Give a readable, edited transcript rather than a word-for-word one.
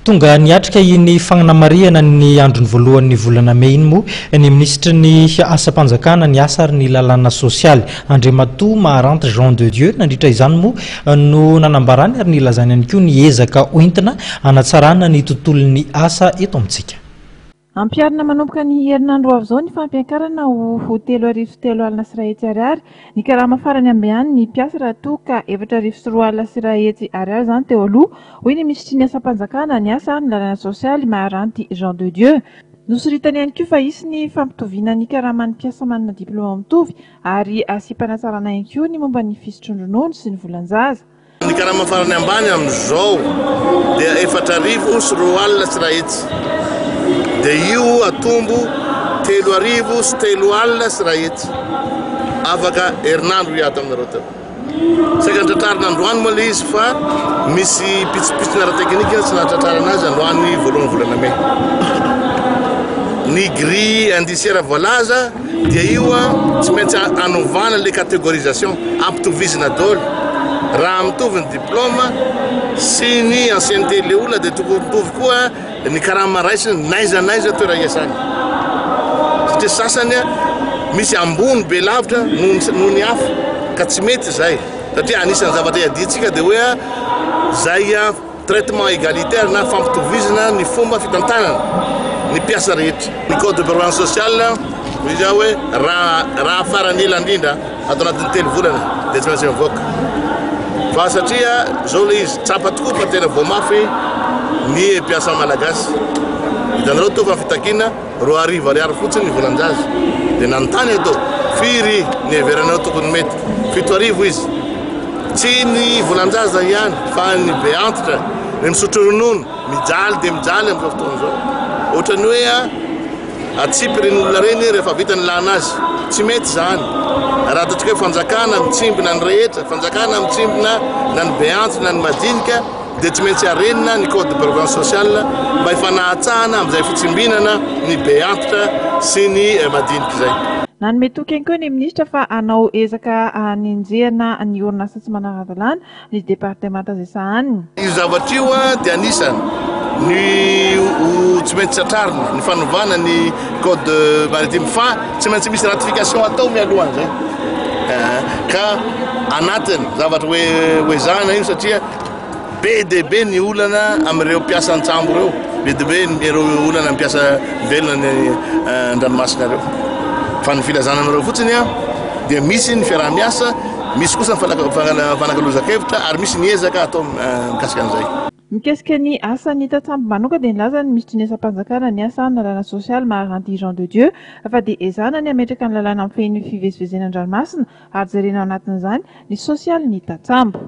tonga niatrika iny fagnanamariana ny androny voalohan'ny volana May iny moa ny ministra ny asa-panjakana ny asa ary ny lalàna sosialy Andriamatoa Maharanty Jean de Dieu nandritra izany moa no nanambarany ary nilazany ihany koa ny ezaka oentina hanatsarana ny tontolon'ny asa eto amintsika. Ampiarina manomboka ny herinandro avy izao ny fampiakarana ho 3,3 alina sy 1 hetsy ariary ny karama farany ambehany ny mpiasa raha toa ka 4,3 alina sy 1 hetsy ariary izany teo aloha hoy ny ministry ny asa-panjakana ny asa ny lalàna sosialy Maharanty Jean de Dieu. Nosoritany ihany koa fa isy ny fampitoviana ny karaman'ny mpiasa manana diplôma mitovy ary asipanatsarana ihany koa ny momba ny fisotrondronono sy ny volanjaza. Ny karama farany ambany amin'izao dia 4,3 alina sy 1 hetsy. Dia io atombo 3,000 sy 3 alina sy 1 hetsy. Afaka herinandro iato aminareo teo. Saika tratrarina androany moa ilay izy fa misy pitsopitsony ara-teknika tsy nahatratrarana azy androany voalohany volana May. Ny grille indiciaire voalaza dia io tsy maintsy anovana le catégorisation ampitovizina daholo. Raha mitovy ny diplôma sy ny ancienneté le olona dia tokony mitovy koa ny karama raisiny naiza toera iasany. Satria sasany misy ambony be lavitra noho ny hafa ka tsy mety zay. Satria anisan'ny zavatra iaditsika dia hoe zay traitement égalitaire na fampitovizina ny fomba fitantanana ny mpiasa rehetra. Ny code de prévoyance sociale izy hoe raha farany ela indrindra ato anatin'ny 3 volana dia tsy maintsy mivoaka. Fa satria zao le izy tsapa tokoa fa tena voamafy ny mpiasa malagasy. Hitanareo tao fa fitakina 2 ariary fotsiny ny volanjaza. Dia nanontany atao firy ny heveranareo tokony mety 7 izy. Tsy ny volanjaza ihany fa ny be antitra ny misotro ronono mijaly dia mijaly amin'izao fotoana zao. Ohatrany hoe atsipy reny olona reny rehefa vitany lana azy. Tsy mety zany. Raha ataontsika hoe fanjakana mitsimbina ny rehetra, fanjakana mitsimbina na ny be antitra na ny madinika dia tsy maintsy arenina ny code de prévoyance sociale mba ifanahatsahana amin'izay fitsimbinana ny be antitra sy ny madinika izay. Nanome toky ihany koa ny ministra fa hanao ezaka hanenjehana ny orinasa tsy manara-dalàna ny departemanta izay sahaniny. Io zavatra io dia anisany ny tsy maintsy tratrarina ny fanovana ny code maritime fa tsy maintsy misy ratification atao mialohan zay. Ka anatiny zavatra hoe zana io satria be dia be ny olana amin'ireo mpiasa antsambo ireo, be dia be ireo olana mpiasa velona ny andranomasina ireo. Fa ny filazana amin'ireo fotsiny dia misy ny fiaraha-miasa, misy kosa ny fanakalozan-kevitra ary misy ny ezaka atao mikasika an'izay. Mikasika ny asa ny tatsambo manoka dia nilaza ny ministry ny asa-panjakana ny asa ny lalàna sosialy Maharanty Jean de Dieu fa dia ezana ny ametraka ny lalàna amin'ny fehiny fivezivezena an-dranomasina ary jerena ao anatin'izany ny sosialy ny tatsambo.